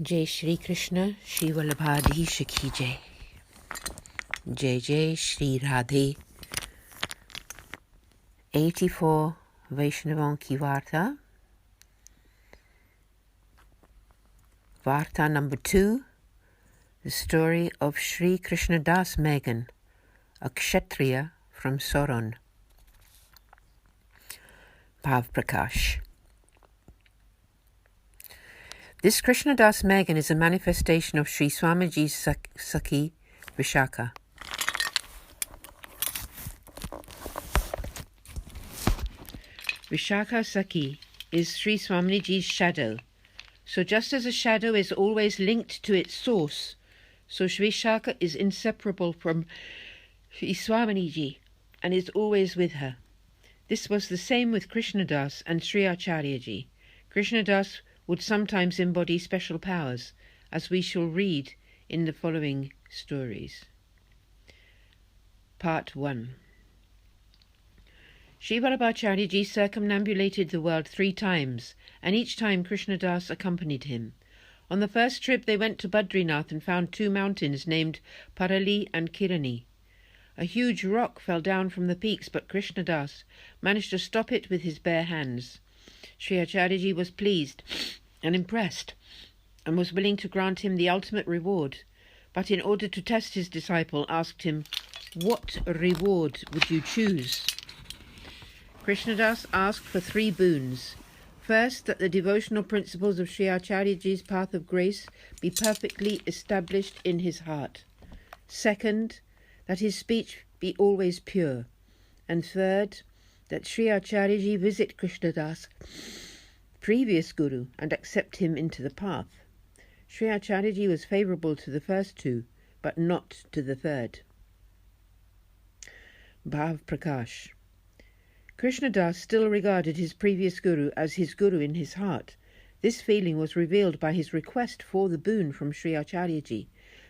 Jai Shri Krishna, Shri Vallabhadhish ki Jai. Jai Jai Shri Radhe. 84 Vaishnava ki Varta. Varta number 2. The story of Shri Krishnadas Megan, a Kshatriya from Soron. Bhav Prakash. This Krishnadas Megan is a manifestation of Sri Swamiji's Sakhi Vishaka. Vishaka Sakhi is Sri Swamiji's shadow. So just as a shadow is always linked to its source, so Sri Vishaka is inseparable from Sri Swamiji and is always with her. This was the same with Krishnadas and Sri Acharyaji. Krishnadas would sometimes embody special powers, as we shall read in the following stories. Part 1. Sri Vallabhacharyaji circumambulated the world 3 times, and each time Krishnadas accompanied him. On the first trip they went to Badrinath and found 2 mountains named Parali and Kirani. A huge rock fell down from the peaks, but Krishnadas managed to stop it with his bare hands. Sri Acharyaji was pleased and impressed, and was willing to grant him the ultimate reward, but in order to test his disciple, asked him, "What reward would you choose?" Krishnadas asked for 3 boons. First, that the devotional principles of Sri Acharyaji's path of grace be perfectly established in his heart. Second, that his speech be always pure. And third, that Sri Acharyaji visit Krishnadas' previous guru and accept him into the path. Sri Acharyaji was favourable to the first 2, but not to the third. Bhav Prakash. Krishnadas still regarded his previous guru as his guru in his heart. This feeling was revealed by his request for the boon from Sri Acharyaji.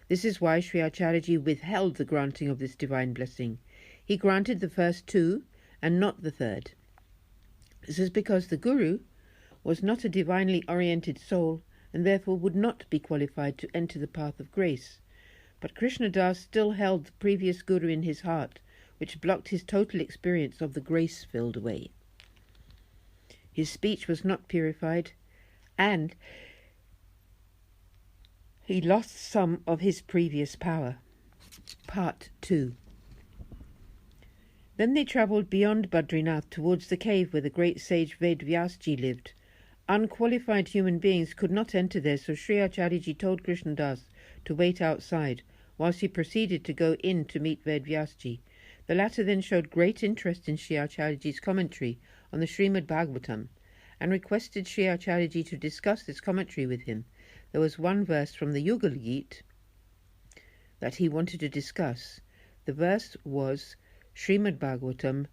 This is why Sri Acharyaji withheld the granting of this divine blessing. He granted the first 2 and not the third. This is because the guru was not a divinely oriented soul and therefore would not be qualified to enter the path of grace. But Krishnadas still held the previous guru in his heart, which blocked his total experience of the grace-filled way. His speech was not purified, and he lost some of his previous power. Part 2. Then they travelled beyond Badrinath towards the cave where the great sage Vedvyasji lived. Unqualified human beings could not enter there, so Sri Acharyaji told Krishnadas to wait outside, whilst he proceeded to go in to meet Vedvyasji. The latter then showed great interest in Sri Acharyaji's commentary on the Srimad Bhagavatam, and requested Sri Acharyaji to discuss this commentary with him. There was one verse from the Yugal Gita that he wanted to discuss. The verse was Srimad Bhagavatam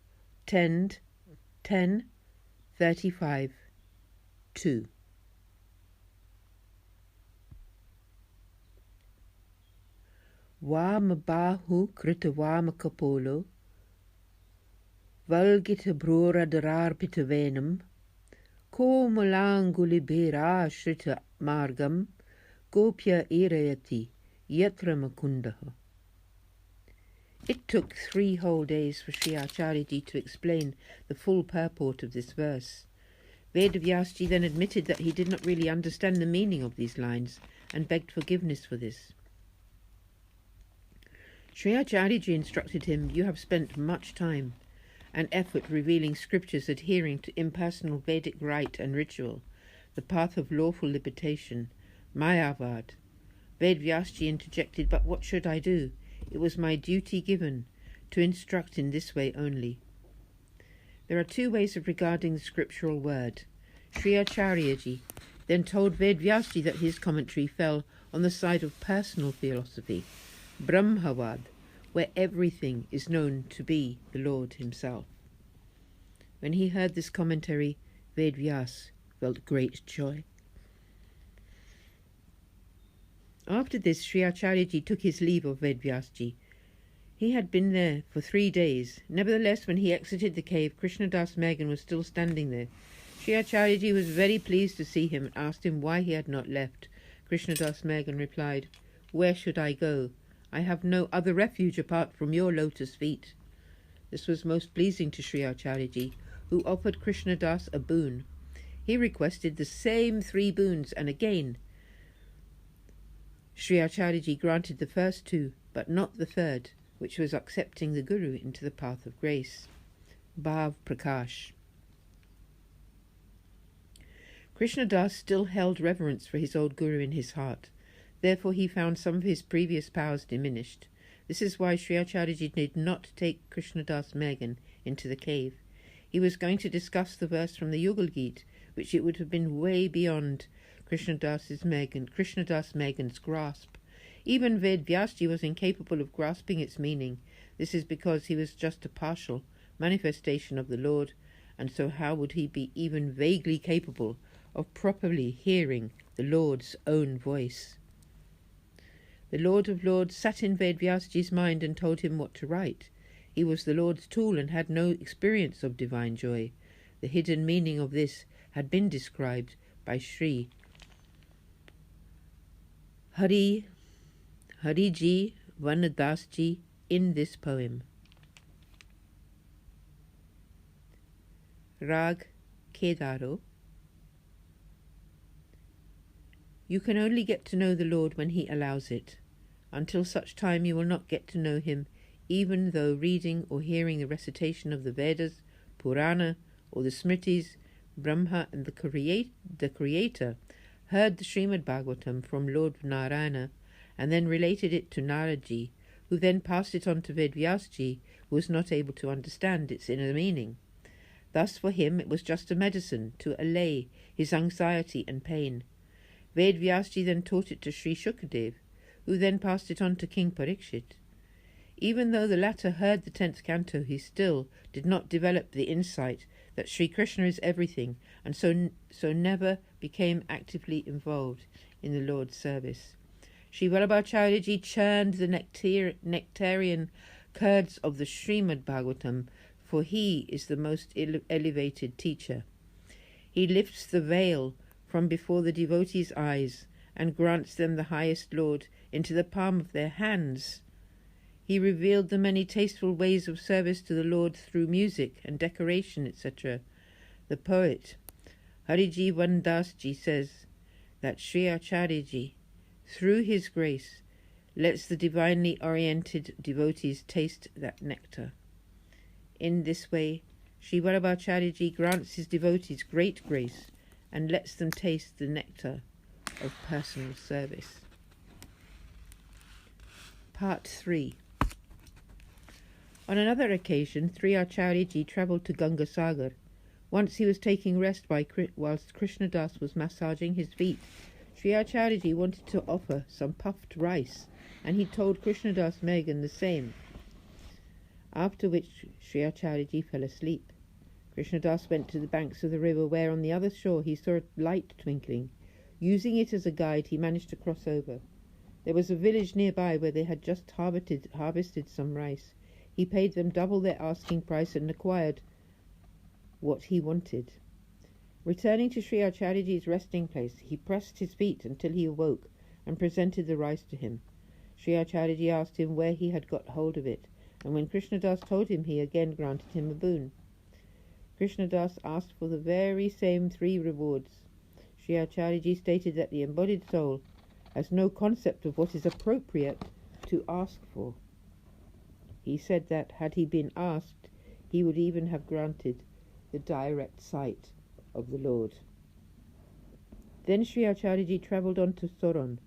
10:35-2. Vamabahu kritavama valgita broradararpita venam ko malanguli bera shrita margam gopya irayati yatra makundaha. It took 3 whole days for Sri Acharyaji to explain the full purport of this verse. Vedvyasji then admitted that he did not really understand the meaning of these lines and begged forgiveness for this. Sri Acharyaji instructed him, "You have spent much time and effort revealing scriptures adhering to impersonal Vedic rite and ritual, the path of lawful libertation, Mayavad." Vedvyasji interjected, "But what should I do? It was my duty given to instruct in this way only." There are 2 ways of regarding the scriptural word. Sri Acharyaji then told Vedvyasji that his commentary fell on the side of personal philosophy, Brahmavad, where everything is known to be the Lord himself. When he heard this commentary, Vedvyas felt great joy. After this, Sri Acharyaji took his leave of Vedvyasji. He had been there for 3 days. Nevertheless, when he exited the cave, Krishnadas Megan was still standing there. Sri Acharyaji was very pleased to see him and asked him why he had not left. Krishnadas Megan replied, "Where should I go? I have no other refuge apart from your lotus feet." This was most pleasing to Sri Acharyaji, who offered Krishnadas a boon. He requested the same 3 boons, and again Sri Acharyaji granted the first 2, but not the third, which was accepting the Guru into the path of grace. Bhav Prakash. Krishnadas still held reverence for his old Guru in his heart. Therefore he found some of his previous powers diminished. This is why Sri Acharyaji did not take Krishnadas Megan into the cave. He was going to discuss the verse from the Yugal Gita, which it would have been way beyond Krishnadas Megan's grasp. Even Ved Vyasji was incapable of grasping its meaning. This is because he was just a partial manifestation of the Lord, and so how would he be even vaguely capable of properly hearing the Lord's own voice? The Lord of Lords sat in Ved Vyasji's mind and told him what to write. He was the Lord's tool and had no experience of divine joy. The hidden meaning of this had been described by Sri Hariji Vanadasji in this poem. Rag Kedaro. You can only get to know the Lord when he allows it. Until such time you will not get to know him, even though reading or hearing the recitation of the Vedas, Purana, or the Smritis, Brahma and the Creator heard the Srimad Bhagavatam from Lord Narayana and then related it to Naraji, who then passed it on to Ved Vyasji, who was not able to understand its inner meaning. Thus for him it was just a medicine to allay his anxiety and pain. Ved Vyasji then taught it to Sri Shukadev, who then passed it on to King Parikshit. Even though the latter heard the 10th canto, he still did not develop the insight that Sri Krishna is everything, and so never became actively involved in the Lord's service. Sri Vallabhacharyaji churned the nectarian curds of the Srimad Bhagavatam, for he is the most elevated teacher. He lifts the veil from before the devotees' eyes and grants them the highest Lord into the palm of their hands. He revealed the many tasteful ways of service to the Lord through music and decoration, etc. The poet Hariji Vandasji says that Sri Acharyaji, through his grace, lets the divinely oriented devotees taste that nectar. In this way, Sri Vallabhacharyaji grants his devotees great grace and lets them taste the nectar of personal service. Part 3. On another occasion, Sri Acharyaji travelled to Gangasagar. Once he was taking rest whilst Krishnadas was massaging his feet. Sri Acharyaji wanted to offer some puffed rice, and he told Krishnadas Megan the same, after which Sri Acharyaji fell asleep. Krishnadas went to the banks of the river, where on the other shore he saw a light twinkling. Using it as a guide, he managed to cross over. There was a village nearby where they had just harvested some rice. He paid them double their asking price and acquired what he wanted. Returning to Sri Acharyaji's resting place, he pressed his feet until he awoke and presented the rice to him. Sri Acharyaji asked him where he had got hold of it, and when Krishnadas told him, he again granted him a boon. Krishnadas asked for the very same 3 rewards. Sri Acharyaji stated that the embodied soul has no concept of what is appropriate to ask for. He said that, had he been asked, he would even have granted the direct sight of the Lord. Then Sri Acharyaji travelled on to Soron.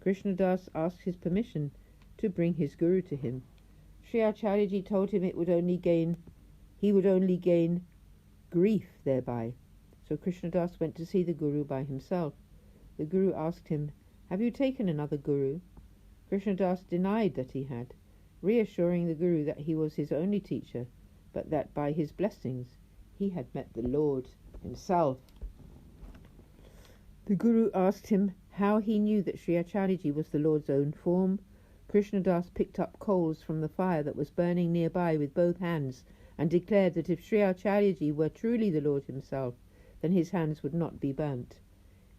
Krishnadas asked his permission to bring his Guru to him. Sri Acharyaji told him he would only gain grief thereby. So Krishnadas went to see the Guru by himself. The Guru asked him, "Have you taken another Guru?" Krishnadas denied that he had, reassuring the Guru that he was his only teacher, but that by his blessings he had met the Lord himself. The Guru asked him how he knew that Sri Acharyaji was the Lord's own form. Krishnadas picked up coals from the fire that was burning nearby with both hands and declared that if Sri Acharyaji were truly the Lord himself, then his hands would not be burnt.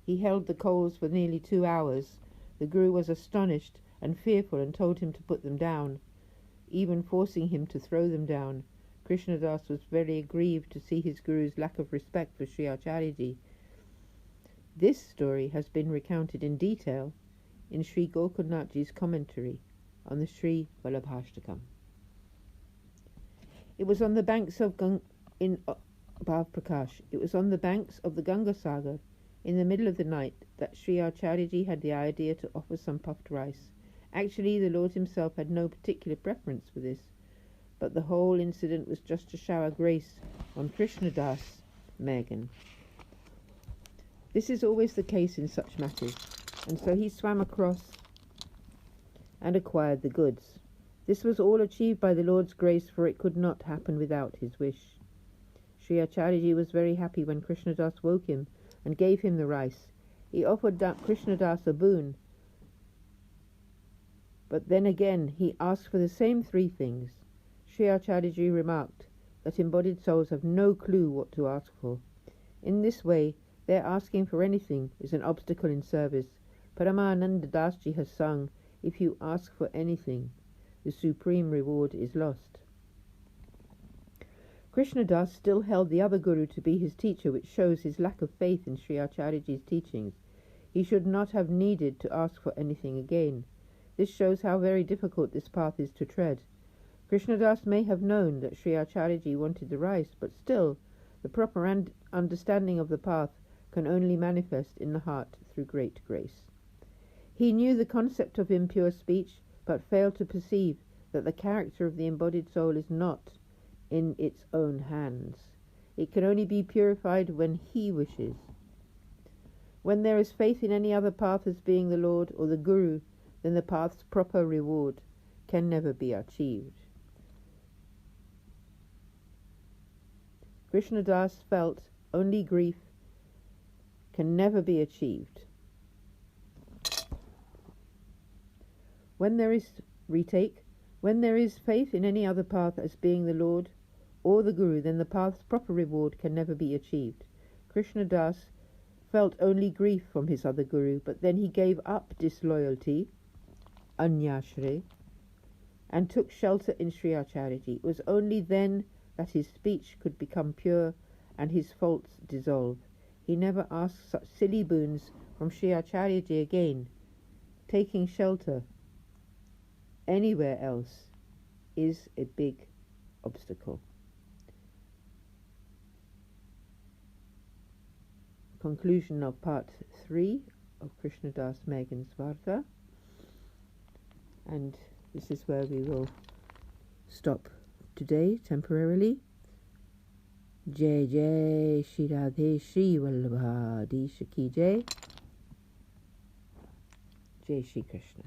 He held the coals for nearly 2 hours. The Guru was astonished and fearful and told him to put them down, even forcing him to throw them down. Krishnadas was very aggrieved to see his Guru's lack of respect for Sri Acharyaji. This story has been recounted in detail in Sri Gokulnathji's commentary on the Sri Vallabhashtakam. It was on the banks of Bhav Prakash. It was on the banks of the Ganga Sagar, in the middle of the night, that Sri Acharyaji had the idea to offer some puffed rice. Actually, the Lord himself had no particular preference for this, but the whole incident was just to shower grace on Krishnadas Megan. This is always the case in such matters, and so he swam across and acquired the goods. This was all achieved by the Lord's grace, for it could not happen without his wish. Sri Acharyaji was very happy when Krishnadas woke him and gave him the rice. He offered Krishnadas a boon, but then again he asked for the same 3 things. Sri Acharyaji remarked that embodied souls have no clue what to ask for. In this way, their asking for anything is an obstacle in service. Paramananda Dasji has sung, "If you ask for anything, the supreme reward is lost." Krishnadas still held the other Guru to be his teacher, which shows his lack of faith in Sri Acharyaji's teachings. He should not have needed to ask for anything again. This shows how very difficult this path is to tread. Krishnadas may have known that Sri Acharyaji wanted the rice, but still, the proper understanding of the path can only manifest in the heart through great grace. He knew the concept of impure speech, but failed to perceive that the character of the embodied soul is not in its own hands. It can only be purified when he wishes. When there is faith in any other path as being the Lord or the Guru, then the path's proper reward can never be achieved. Krishnadas felt only grief can never be achieved. When there is faith in any other path as being the Lord or the Guru, then the path's proper reward can never be achieved. Krishnadas felt only grief from his other Guru, but then he gave up disloyalty, Anyashre, and took shelter in Sri Acharyaji. It was only then that his speech could become pure and his faults dissolve. He never asked such silly boons from Sri Acharyaji again. Taking shelter anywhere else is a big obstacle. Conclusion of part 3 of Krishnadas Megan's Varta, and this is where we will stop today temporarily. Jai Jai Shri Radhe Shri Vallabha Disha Ki Jai. Jai Shri Krishna.